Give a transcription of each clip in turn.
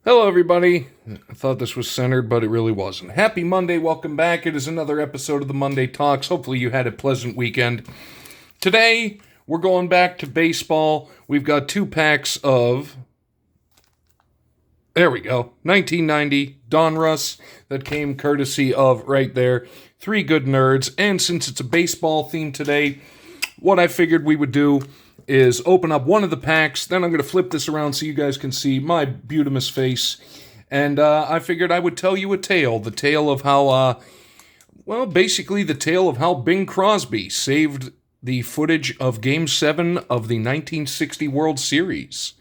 Hello, everybody. I thought this was centered, but it really wasn't. Happy Monday. Welcome back. It is another episode of the Monday Talks. Hopefully, you had a pleasant weekend. Today, we're going back to baseball. We've got 2 packs of, there we go, 1990 Donruss that came courtesy of right there. 3 good nerds. And since it's a baseball theme today, what I figured we would do is open up one of the packs, then I'm going to flip this around so you guys can see my beautimous face, and I figured I would tell you a tale, the tale of how, basically the tale of how Bing Crosby saved the footage of Game 7 of the 1960 World Series.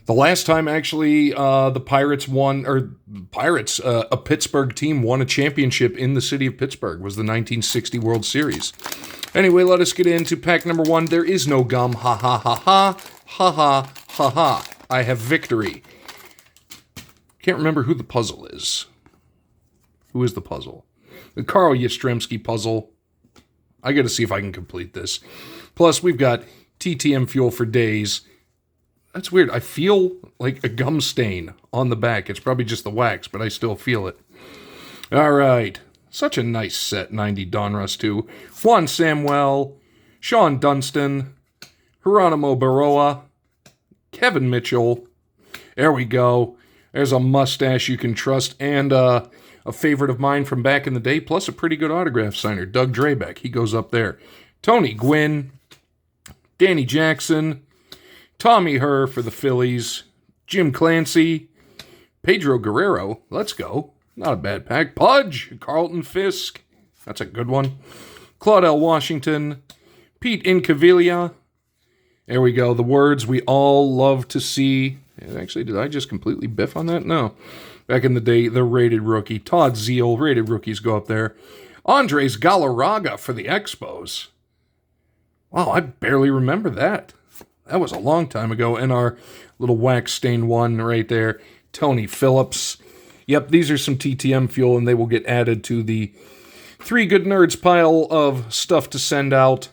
The last time, actually, the Pirates won, a Pittsburgh team won a championship in the city of Pittsburgh, was the 1960 World Series. Anyway, let us get into pack number 1. There is no gum. Ha ha ha ha. Ha ha ha ha. I have victory. Can't remember who the puzzle is. Who is the puzzle? The Carl Yastrzemski puzzle. I got to see if I can complete this. Plus, we've got TTM fuel for days. That's weird. I feel like a gum stain on the back. It's probably just the wax, but I still feel it. All right. Such a nice set, 90 Donruss 2. Juan Samuel, Sean Dunston, Geronimo Baroa, Kevin Mitchell. There we go. There's a mustache you can trust, and a favorite of mine from back in the day, plus a pretty good autograph signer, Doug Drabeck. He goes up there. Tony Gwynn, Danny Jackson, Tommy Herr for the Phillies, Jim Clancy, Pedro Guerrero. Let's go. Not a bad pack. Pudge, Carlton Fisk. That's a good one. Claudel Washington, Pete Incaviglia. There we go. The words we all love to see. Actually, did I just completely biff on that? No. Back in the day, the rated rookie. Todd Zeal, rated rookies go up there. Andres Galarraga for the Expos. Wow, I barely remember that. That was a long time ago. And our little wax-stained one right there, Tony Phillips. Yep, these are some TTM fuel, and they will get added to the 3 good nerds pile of stuff to send out,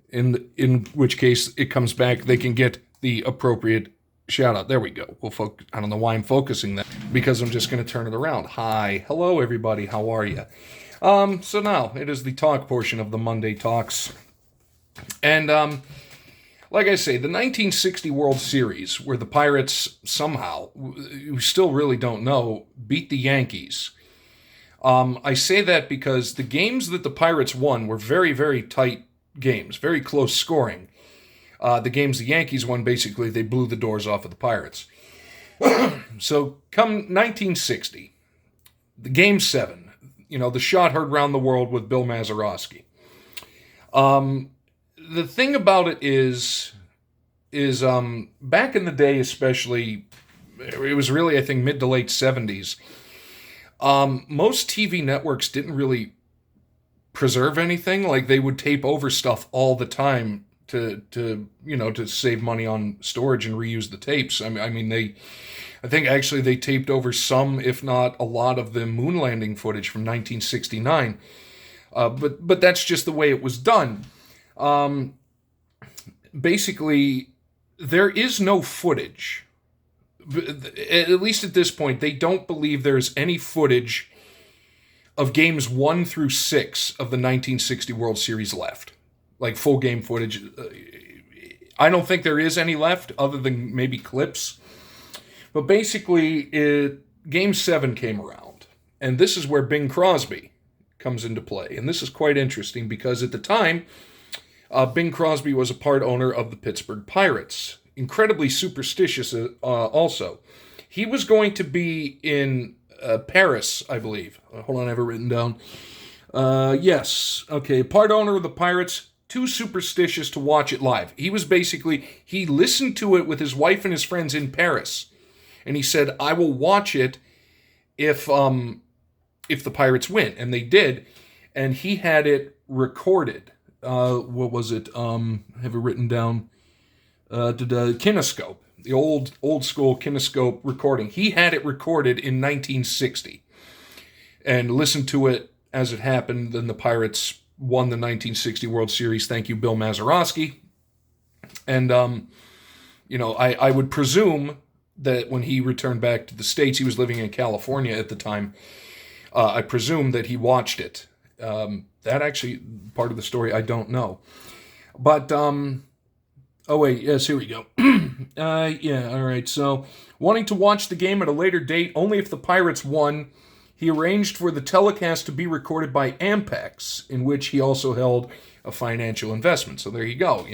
in which case it comes back. They can get the appropriate shout-out. There we go. I don't know why I'm focusing that, because I'm just going to turn it around. Hi. Hello, everybody. How are you? So now, it is the talk portion of the Monday Talks. And, like I say, the 1960 World Series, where the Pirates somehow, we still really don't know, beat the Yankees. I say that because the games that the Pirates won were very, very tight games, very close scoring. The games the Yankees won, basically, they blew the doors off of the Pirates. So come 1960, the Game 7, the shot heard round the world with Bill Mazeroski. The thing about it is back in the day, especially, it was really, I think, mid to late 70s, most TV networks didn't really preserve anything. Like, they would tape over stuff all the time to save money on storage and reuse the tapes. I think actually they taped over some, if not a lot, of the moon landing footage from 1969. But that's just the way it was done. Basically, there is no footage. At least at this point, they don't believe there's any footage of games 1 through 6 of the 1960 World Series left. Like, full game footage. I don't think there is any left, other than maybe clips. But basically, Game 7 came around. And this is where Bing Crosby comes into play. And this is quite interesting, because at the time, Bing Crosby was a part owner of the Pittsburgh Pirates. Incredibly superstitious also. He was going to be in Paris, I believe. Hold on, I have it written down. Yes. Okay, part owner of the Pirates, too superstitious to watch it live. He listened to it with his wife and his friends in Paris. And he said, I will watch it if the Pirates win. And they did. And he had it recorded. What was it? I have it written down. The Kinescope, the old school Kinescope recording. He had it recorded in 1960 and listened to it as it happened. Then the Pirates won the 1960 World Series. Thank you, Bill Mazeroski. And, I would presume that when he returned back to the States, he was living in California at the time. I presume that he watched it. That actually, part of the story, I don't know. But, oh wait, yes, here we go. Yeah, all right, so wanting to watch the game at a later date only if the Pirates won, he arranged for the telecast to be recorded by Ampex, in which he also held a financial investment. So there you go,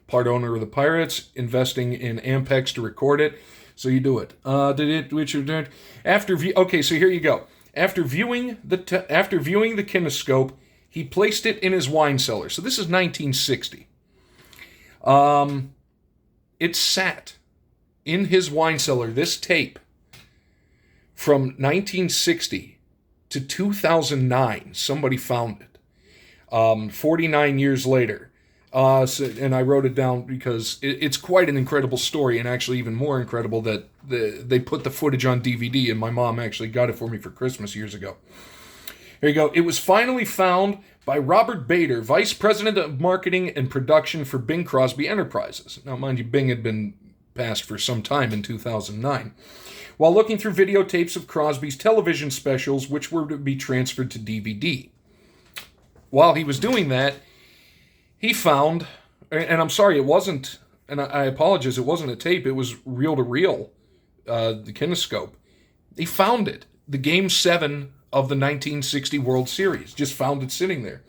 part owner of the Pirates, investing in Ampex to record it. So you do it. Okay, so here you go. After viewing the kinescope, he placed it in his wine cellar. So this is 1960. It sat in his wine cellar, this tape, from 1960 to 2009. Somebody found it. 49 years later. And I wrote it down because it's quite an incredible story, and actually even more incredible that they put the footage on DVD, and my mom actually got it for me for Christmas years ago. Here you go. It was finally found by Robert Bader, Vice President of Marketing and Production for Bing Crosby Enterprises. Now, mind you, Bing had been passed for some time in 2009. While looking through videotapes of Crosby's television specials, which were to be transferred to DVD. While he was doing that, he found, and I'm sorry, it wasn't, and I apologize, it wasn't a tape, it was reel-to-reel, the kinescope. He found it, the Game 7 of the 1960 World Series. Just found it sitting there.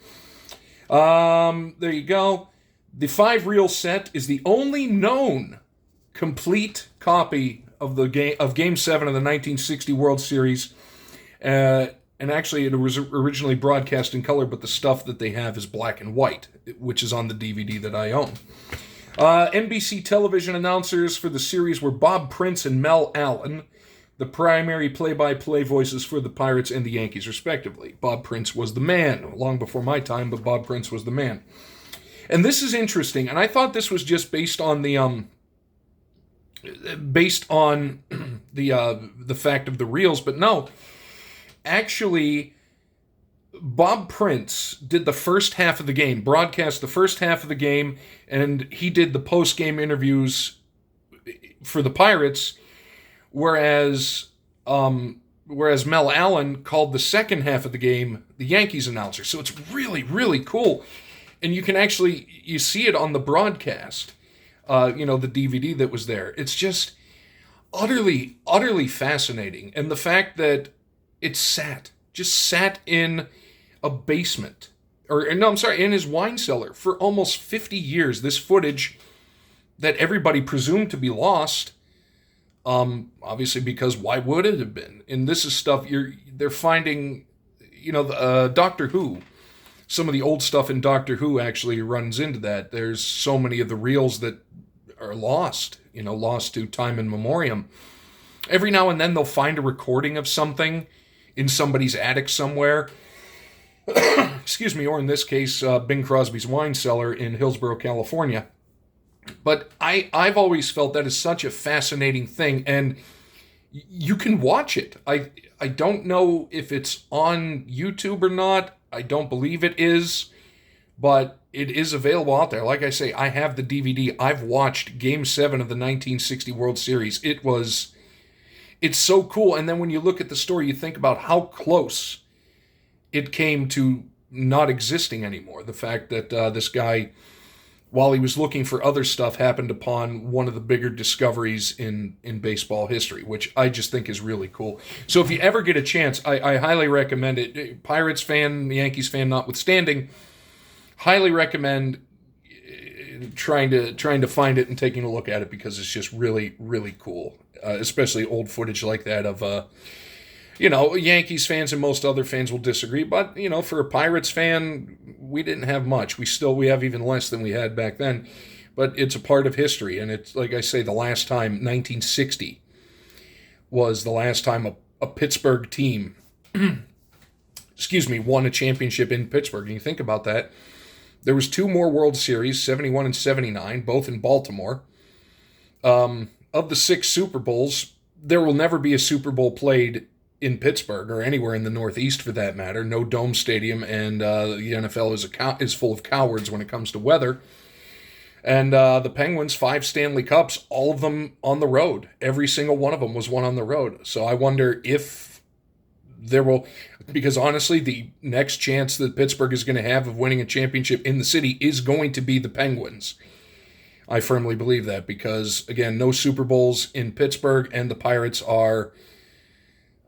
There you go. The 5-reel set is the only known complete copy of Game 7 of the 1960 World Series. And actually, it was originally broadcast in color, but the stuff that they have is black and white, which is on the DVD that I own. NBC television announcers for the series were Bob Prince and Mel Allen, the primary play-by-play voices for the Pirates and the Yankees, respectively. Bob Prince was the man, long before my time, but Bob Prince was the man. And this is interesting, and I thought this was just based on the fact of the reels, but no. Actually, Bob Prince did the first half of the game, broadcast the first half of the game, and he did the post-game interviews for the Pirates, whereas Mel Allen called the second half of the game the Yankees announcer. So it's really, really cool. And you can actually, you see it on the broadcast, the DVD that was there. It's just utterly, utterly fascinating. And the fact that it just sat in a basement, in his wine cellar for almost 50 years. This footage that everybody presumed to be lost, obviously because why would it have been? And this is stuff they're finding, Doctor Who. Some of the old stuff in Doctor Who actually runs into that. There's so many of the reels that are lost to time and memoriam. Every now and then they'll find a recording of something in somebody's attic somewhere. Excuse me, or in this case, Bing Crosby's wine cellar in Hillsborough, California. But I've always felt that is such a fascinating thing, and you can watch it. I don't know if it's on YouTube or not. I don't believe it is, but it is available out there. Like I say, I have the DVD. I've watched Game 7 of the 1960 World Series. It's so cool. And then when you look at the story, you think about how close it came to not existing anymore. The fact that this guy, while he was looking for other stuff, happened upon one of the bigger discoveries in baseball history, which I just think is really cool. So if you ever get a chance, I highly recommend it. Pirates fan, Yankees fan notwithstanding, highly recommend trying to find it and taking a look at it, because it's just really, really cool. Especially old footage like that of, Yankees fans and most other fans will disagree. But, for a Pirates fan, we didn't have much. We have even less than we had back then. But it's a part of history. And it's, like I say, the last time, 1960, was the last time a Pittsburgh team, won a championship in Pittsburgh. And you think about that. There was 2 more World Series, 71 and 79, both in Baltimore. Of the 6 Super Bowls, there will never be a Super Bowl played in Pittsburgh or anywhere in the Northeast for that matter. No dome stadium, and the NFL is full of cowards when it comes to weather. And the Penguins, 5 Stanley Cups, all of them on the road. Every single one of them was won on the road. So I wonder if there will, because honestly, the next chance that Pittsburgh is going to have of winning a championship in the city is going to be the Penguins. I firmly believe that because, again, no Super Bowls in Pittsburgh, and the Pirates are,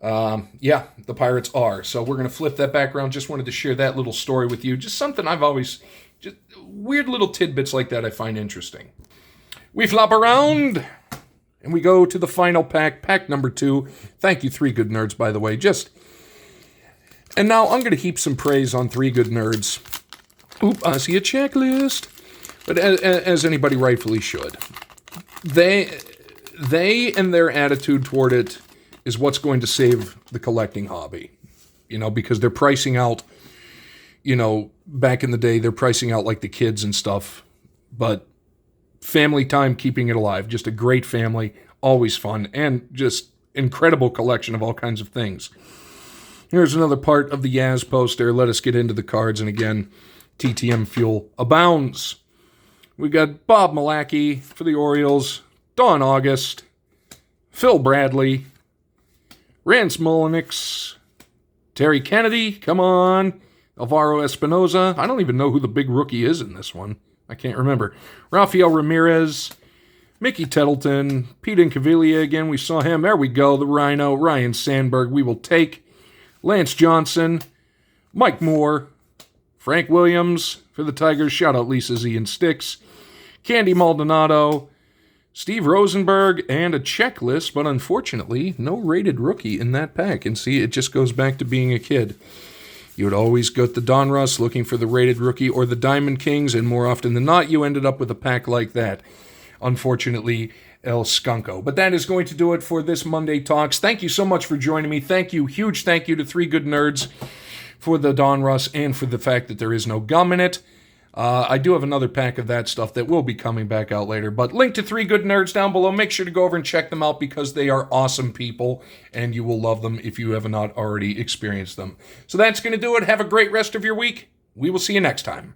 the Pirates are. So we're going to flip that back around. Just wanted to share that little story with you. Just something I've always, just weird little tidbits like that I find interesting. We flop around, and we go to the final pack, pack number 2. Thank you, 3 Good Nerds, by the way. And now I'm going to heap some praise on 3 Good Nerds. Oop, I see a checklist. But as anybody rightfully should. They and their attitude toward it is what's going to save the collecting hobby. Because they're pricing out, back in the day, they're pricing out like the kids and stuff. But family time, keeping it alive. Just a great family, always fun, and just incredible collection of all kinds of things. Here's another part of the Yaz poster. Let us get into the cards. And again, TTM fuel abounds. We got Bob Malachy for the Orioles, Don August, Phil Bradley, Rance Mulliniks, Terry Kennedy, come on, Alvaro Espinoza. I don't even know who the big rookie is in this one. I can't remember. Rafael Ramirez, Mickey Tettleton, Pete Incaviglia again. We saw him. There we go. The Rhino, Ryan Sandberg. We will take Lance Johnson, Mike Moore, Frank Williams for the Tigers. Shout out Lisa Z and Sticks. Candy Maldonado, Steve Rosenberg, and a checklist, but unfortunately, no rated rookie in that pack. And see, it just goes back to being a kid. You would always go to the Donruss looking for the rated rookie or the Diamond Kings, and more often than not, you ended up with a pack like that. Unfortunately, El Skunko. But that is going to do it for this Monday Talks. Thank you so much for joining me. Thank you, huge thank you to 3 Good Nerds for the Donruss and for the fact that there is no gum in it. I do have another pack of that stuff that will be coming back out later. But link to 3 Good Nerds down below. Make sure to go over and check them out because they are awesome people, and you will love them if you have not already experienced them. So that's going to do it. Have a great rest of your week. We will see you next time.